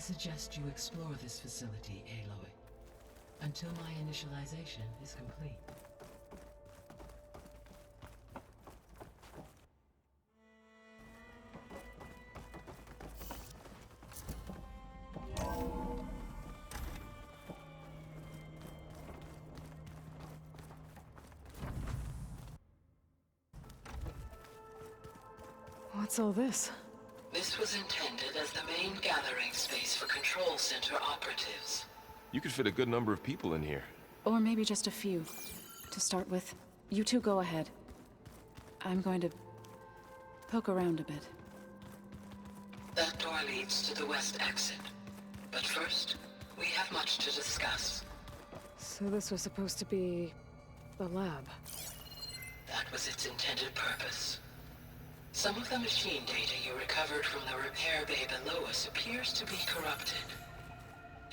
suggest you explore this facility, Aloy, until my initialization is complete. What's all this? This was intended as the main gathering space for Control Center operatives. You could fit a good number of people in here. Or maybe just a few. To start with, you two go ahead. I'm going to poke around a bit. That door leads to the west exit. But first, we have much to discuss. So this was supposed to be a lab. That was its intended purpose. Some of the machine data you recovered from the repair bay below us appears to be corrupted.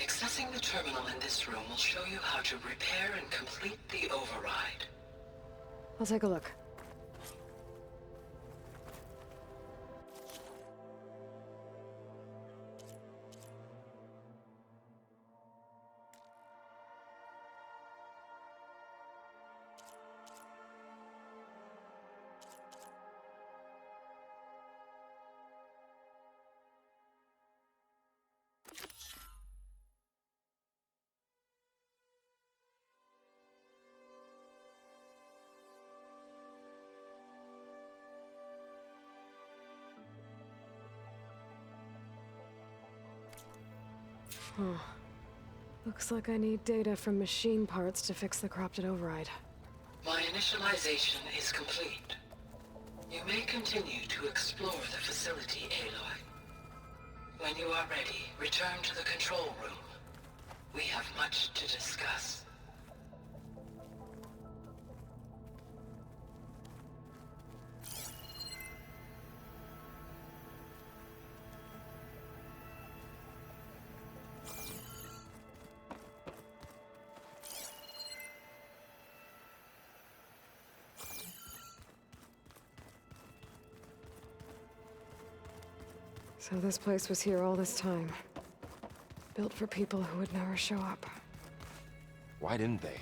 Accessing the terminal in this room will show you how to repair and complete the override. I'll take a look. Huh. Looks like I need data from machine parts to fix the corrupted override. My initialization is complete. You may continue to explore the facility, Aloy. When you are ready, return to the control room. We have much to discuss. So this place was here all this time. Built for people who would never show up. Why didn't they?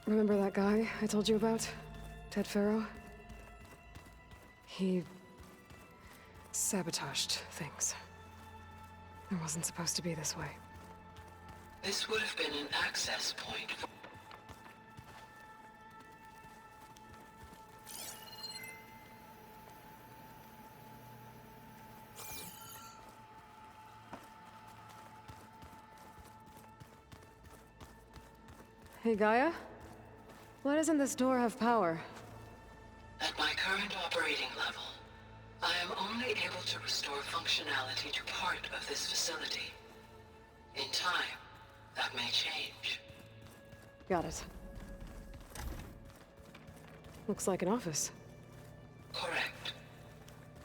Remember that guy I told you about? Ted Faro? He sabotaged things. It wasn't supposed to be this way. This would have been an access point for... Hey, Gaia? Why doesn't this door have power? At my current operating level, I am only able to restore functionality to part of this facility. In time, that may change. Got it. Looks like an office. Correct.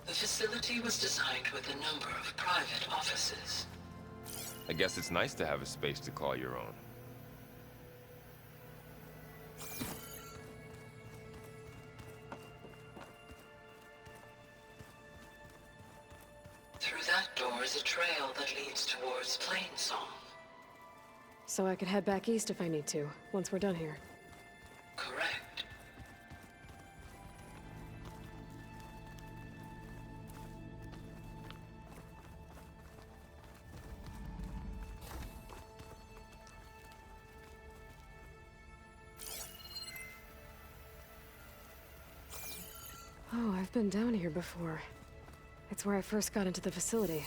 The facility was designed with a number of private offices. I guess it's nice to have a space to call your own. Through that door is a trail that leads towards Plainsong. So I could head back east if I need to, once we're done here. Correct. Oh, I've been down here before. It's where I first got into the facility.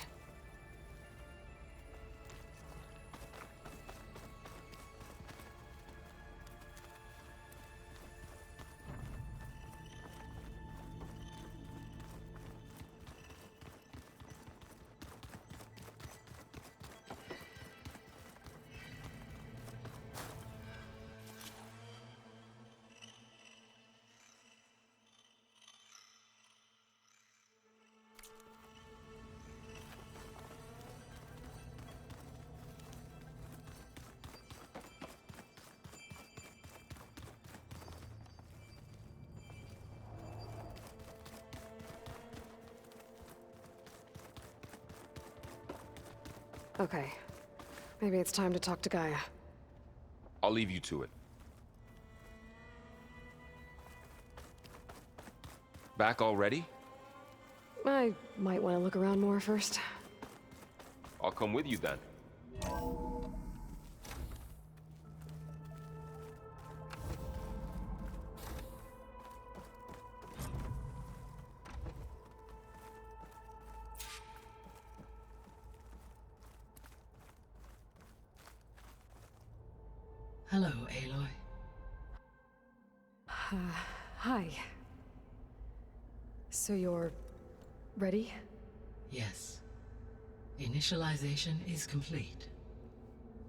Okay. Maybe it's time to talk to Gaia. I'll leave you to it. Back already? I might want to look around more first. I'll come with you then. Hello, Aloy. Hi. So you're... ready? Yes. Initialization is complete.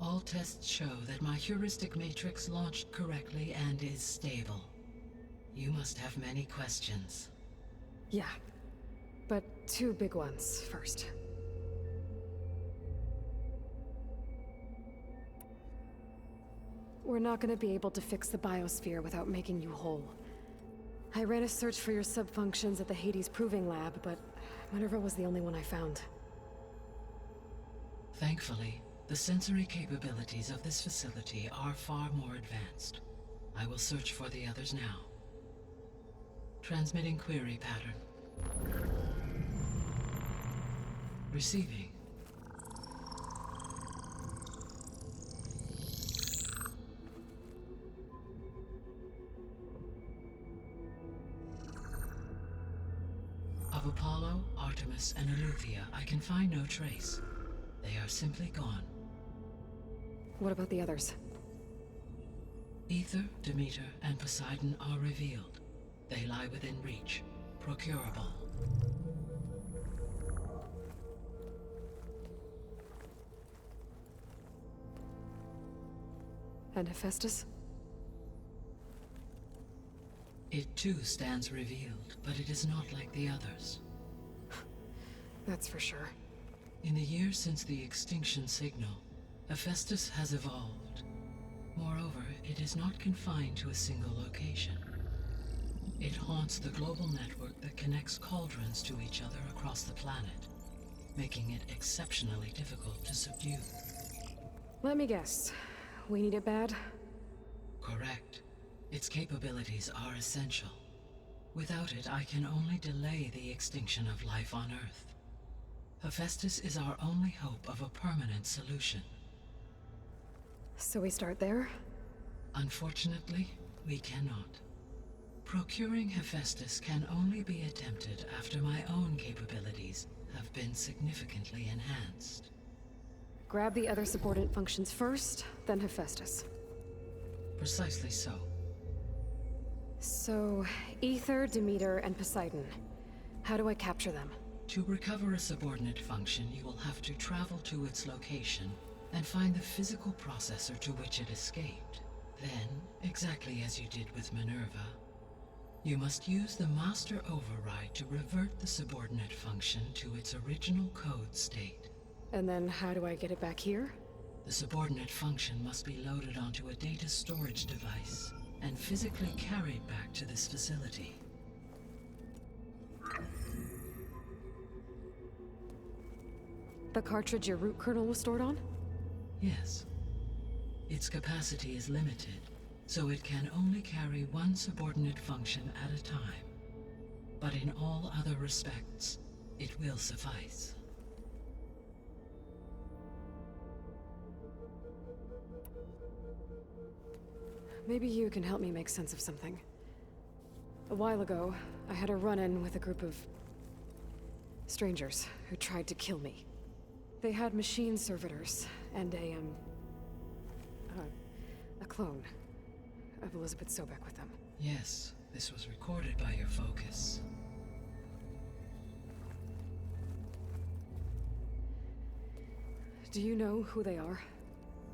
All tests show that my heuristic matrix launched correctly and is stable. You must have many questions. Yeah. But two big ones first. We're not gonna be able to fix the biosphere without making you whole. I ran a search for your subfunctions at the Hades Proving Lab, but Minerva was the only one I found. Thankfully, the sensory capabilities of this facility are far more advanced. I will search for the others now. Transmitting query pattern. Receiving. Of Apollo, Artemis, and Eleuthia, I can find no trace. They are simply gone. What about the others? Aether, Demeter, and Poseidon are revealed. They lie within reach, procurable. And Hephaestus? It too stands revealed, but it is not like the others. That's for sure. In the years since the extinction signal, Hephaestus has evolved. Moreover, it is not confined to a single location. It haunts the global network that connects cauldrons to each other across the planet, making it exceptionally difficult to subdue. Let me guess. We need it bad? Correct. Its capabilities are essential. Without it, I can only delay the extinction of life on Earth. Hephaestus is our only hope of a permanent solution. So we start there? Unfortunately, we cannot. Procuring Hephaestus can only be attempted after my own capabilities have been significantly enhanced. Grab the other subordinate functions first, then Hephaestus. Precisely so. So, Aether, Demeter, and Poseidon. How do I capture them? To recover a subordinate function, you will have to travel to its location and find the physical processor to which it escaped. Then, exactly as you did with Minerva, you must use the master override to revert the subordinate function to its original code state. And then how do I get it back here? The subordinate function must be loaded onto a data storage device and physically carried back to this facility. The cartridge your root kernel was stored on? Yes. Its capacity is limited, so it can only carry one subordinate function at a time. But in all other respects, it will suffice. Maybe you can help me make sense of something. A while ago, I had a run-in with a group of strangers who tried to kill me. They had machine servitors and a clone of Elizabeth Sobek with them. Yes, this was recorded by your focus. Do you know who they are?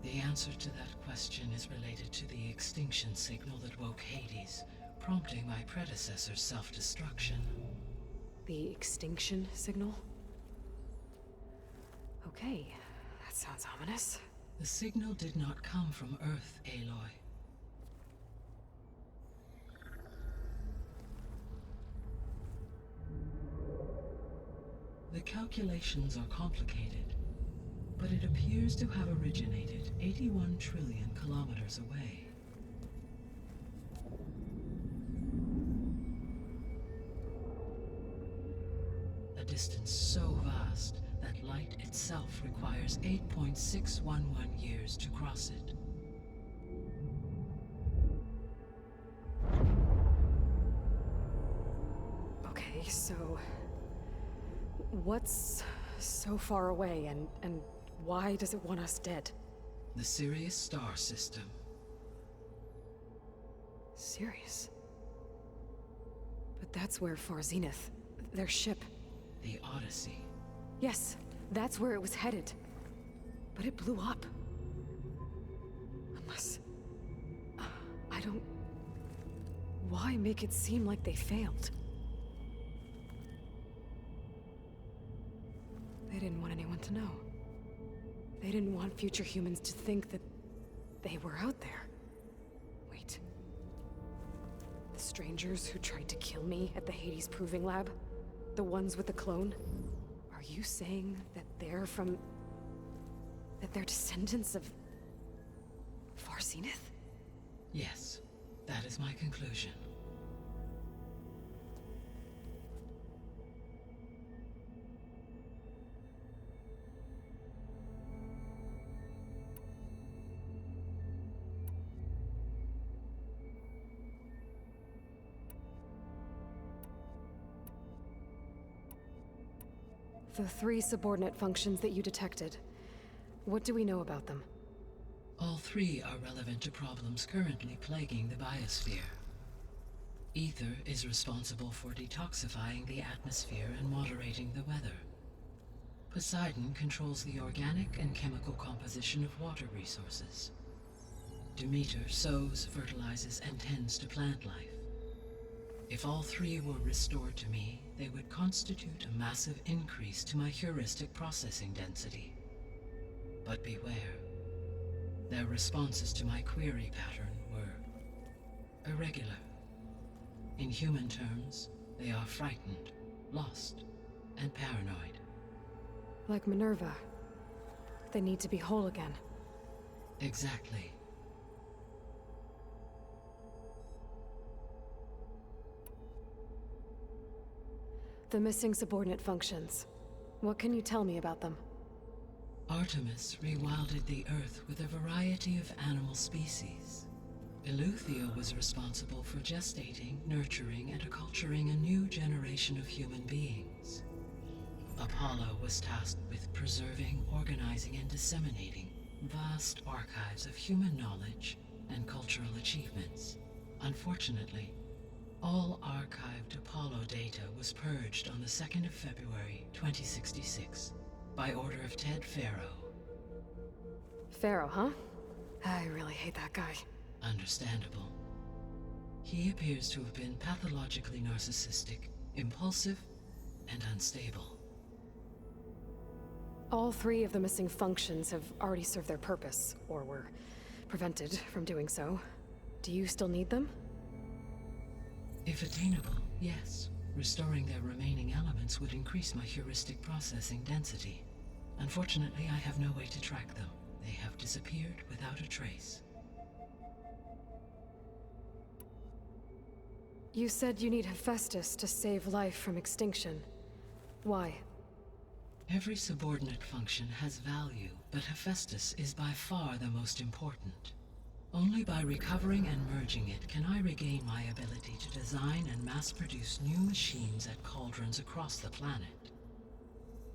The answer to that question is related to the extinction signal that woke Hades, prompting my predecessor's self-destruction. The extinction signal? Okay, that sounds ominous. The signal did not come from Earth, Aloy. The calculations are complicated, but it appears to have originated 81 trillion kilometers away. A distance so vast that light itself requires 8.611 years to cross it. Okay, so... what's so far away, and why does it want us dead? The Sirius star system. Sirius? But that's where Far Zenith, their ship... The Odyssey. Yes, that's where it was headed. But it blew up. Unless... I don't... Why make it seem like they failed? They didn't want anyone to know. They didn't want future humans to think that they were out there. Wait. The strangers who tried to kill me at the Hades Proving Lab? The ones with the clone? Are you saying that they're from... that they're descendants of... Far Zenith? Yes, that is my conclusion. The 3 subordinate functions that you detected. What do we know about them? All 3 are relevant to problems currently plaguing the biosphere. Ether is responsible for detoxifying the atmosphere and moderating the weather. Poseidon controls the organic and chemical composition of water resources. Demeter sows, fertilizes, and tends to plant life. If all 3 were restored to me, they would constitute a massive increase to my heuristic processing density. But beware. Their responses to my query pattern were irregular. In human terms, they are frightened, lost, and paranoid. Like Minerva. They need to be whole again. Exactly. The missing subordinate functions. What can you tell me about them? Artemis rewilded the Earth with a variety of animal species. Eleuthia was responsible for gestating, nurturing, and acculturating a new generation of human beings. Apollo was tasked with preserving, organizing, and disseminating vast archives of human knowledge and cultural achievements. Unfortunately, all archived Apollo data was purged on the 2nd of February, 2066, by order of Ted Faro. Pharaoh, huh? I really hate that guy. Understandable. He appears to have been pathologically narcissistic, impulsive, and unstable. All 3 of the missing functions have already served their purpose, or were prevented from doing so. Do you still need them? If attainable, yes. Restoring their remaining elements would increase my heuristic processing density. Unfortunately, I have no way to track them. They have disappeared without a trace. You said you need Hephaestus to save life from extinction. Why? Every subordinate function has value, but Hephaestus is by far the most important. Only by recovering and merging it can I regain my ability to design and mass-produce new machines at cauldrons across the planet.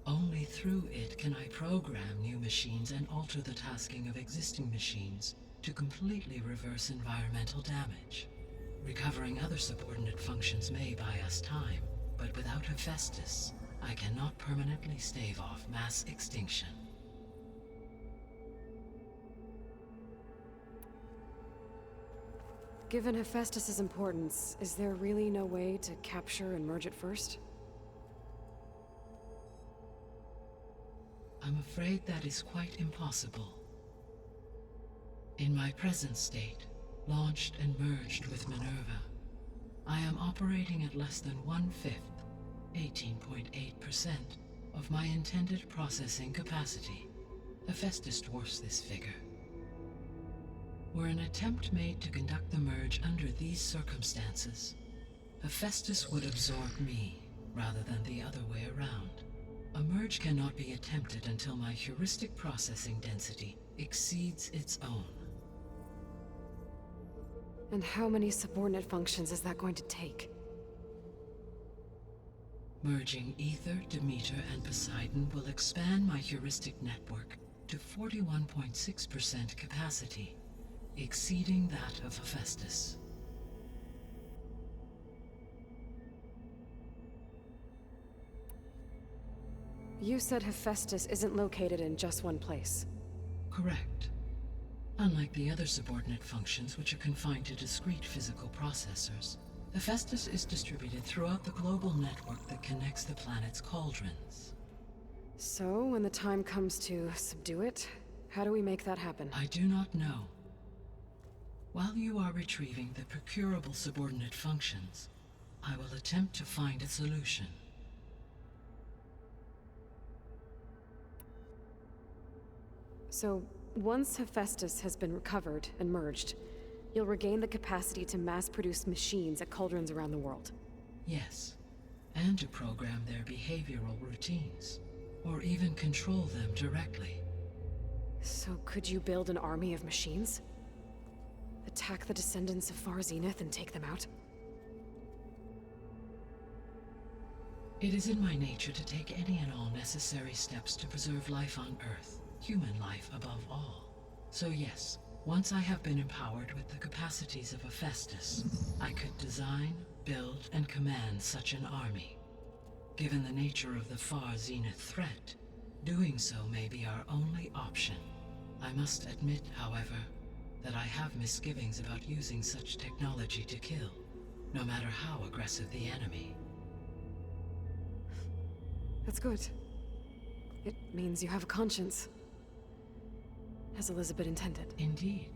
Only through it can I program new machines and alter the tasking of existing machines to completely reverse environmental damage. Recovering other subordinate functions may buy us time, but without Hephaestus, I cannot permanently stave off mass extinction. Given Hephaestus's importance, is there really no way to capture and merge it first? I'm afraid that is quite impossible. In my present state, launched and merged with Minerva, I am operating at less than 1/5, 18.8%, of my intended processing capacity. Hephaestus dwarfs this figure. Were an attempt made to conduct the merge under these circumstances, Hephaestus would absorb me, rather than the other way around. A merge cannot be attempted until my heuristic processing density exceeds its own. And how many subordinate functions is that going to take? Merging Ether, Demeter, and Poseidon will expand my heuristic network to 41.6% capacity, exceeding that of Hephaestus. You said Hephaestus isn't located in just one place. Correct. Unlike the other subordinate functions, which are confined to discrete physical processors, Hephaestus is distributed throughout the global network that connects the planet's cauldrons. So, when the time comes to subdue it, how do we make that happen? I do not know. While you are retrieving the procurable subordinate functions, I will attempt to find a solution. So, once Hephaestus has been recovered and merged, you'll regain the capacity to mass-produce machines at cauldrons around the world. Yes, and to program their behavioral routines, or even control them directly. So could you build an army of machines? Attack the descendants of Far Zenith and take them out? It is in my nature to take any and all necessary steps to preserve life on Earth, human life above all. So yes, once I have been empowered with the capacities of Hephaestus, I could design, build, and command such an army. Given the nature of the Far Zenith threat, doing so may be our only option. I must admit, however, that I have misgivings about using such technology to kill, no matter how aggressive the enemy. That's good. It means you have a conscience. As Elizabeth intended. Indeed.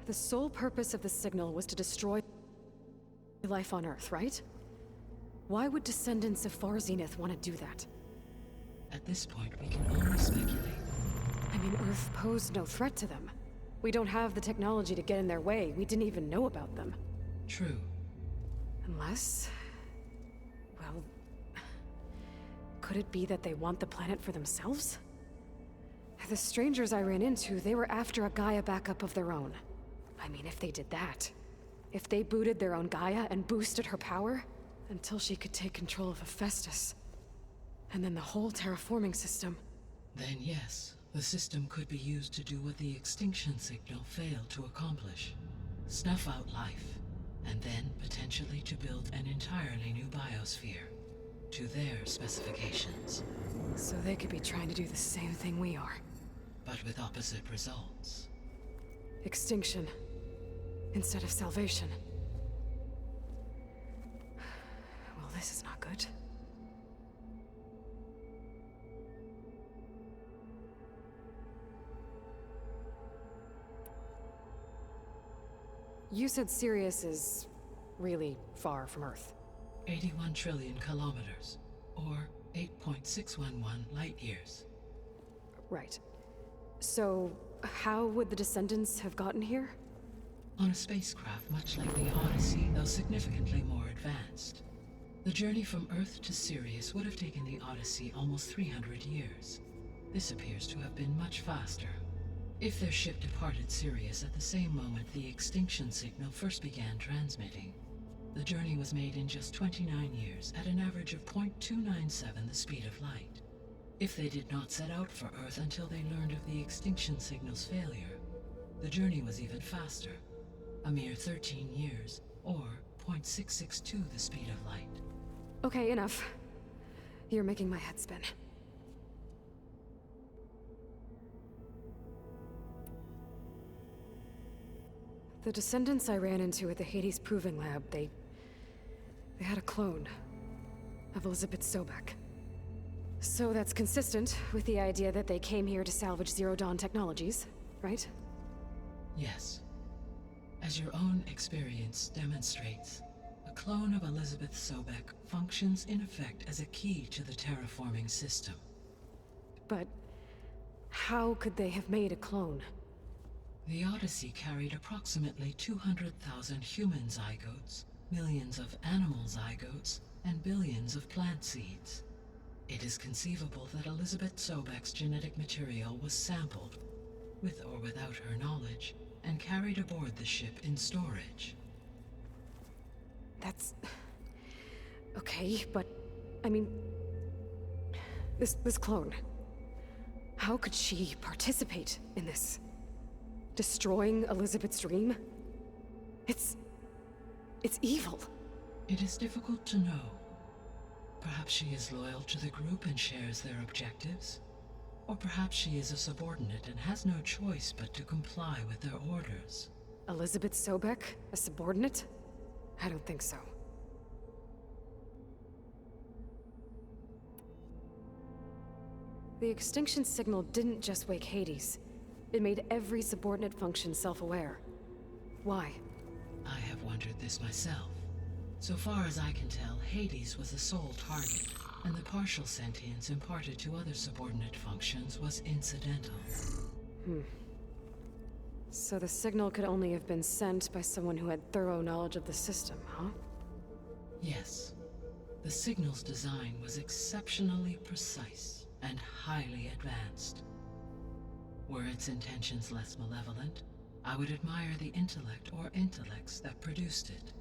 The sole purpose of the signal was to destroy life on Earth, right? Why would descendants of Far Zenith want to do that? At this point, we can only speculate. I mean, Earth posed no threat to them. We don't have the technology to get in their way. We didn't even know about them. True. Unless... well... could it be that they want the planet for themselves? The strangers I ran into, they were after a Gaia backup of their own. I mean, if they did that... if they booted their own Gaia and boosted her power... until she could take control of Hephaestus. And then the whole terraforming system... Then yes, the system could be used to do what the extinction signal failed to accomplish. Snuff out life, and then potentially to build an entirely new biosphere, to their specifications. So they could be trying to do the same thing we are. But with opposite results. Extinction, instead of salvation. Well, this is not good. You said Sirius is really far from Earth. 81 trillion kilometers, or 8.611 light years. Right. So, how would the descendants have gotten here? On a spacecraft much like the Odyssey, though significantly more advanced. The journey from Earth to Sirius would have taken the Odyssey almost 300 years. This appears to have been much faster. If their ship departed Sirius at the same moment the extinction signal first began transmitting, the journey was made in just 29 years at an average of 0.297 the speed of light. If they did not set out for Earth until they learned of the extinction signal's failure, the journey was even faster, a mere 13 years, or 0.662 the speed of light. Okay, enough. You're making my head spin. The descendants I ran into at the Hades Proving Lab, they had a clone of Elizabeth Sobek. So that's consistent with the idea that they came here to salvage Zero Dawn technologies, right? Yes. As your own experience demonstrates, a clone of Elizabeth Sobek functions in effect as a key to the terraforming system. But how could they have made a clone? The Odyssey carried approximately 200,000 human zygotes, millions of animal zygotes, and billions of plant seeds. It is conceivable that Elizabeth Sobek's genetic material was sampled, with or without her knowledge, and carried aboard the ship in storage. That's... okay, but... I mean... This clone... How could she participate in this? Destroying Elizabeth's dream? It's evil. It is difficult to know. Perhaps she is loyal to the group and shares their objectives. Or perhaps she is a subordinate and has no choice but to comply with their orders. Elizabeth Sobek? A subordinate? I don't think so. The extinction signal didn't just wake Hades. It made every subordinate function self-aware. Why? I have wondered this myself. So far as I can tell, Hades was the sole target, and the partial sentience imparted to other subordinate functions was incidental. So the signal could only have been sent by someone who had thorough knowledge of the system, huh? Yes. The signal's design was exceptionally precise and highly advanced. Were its intentions less malevolent, I would admire the intellect or intellects that produced it.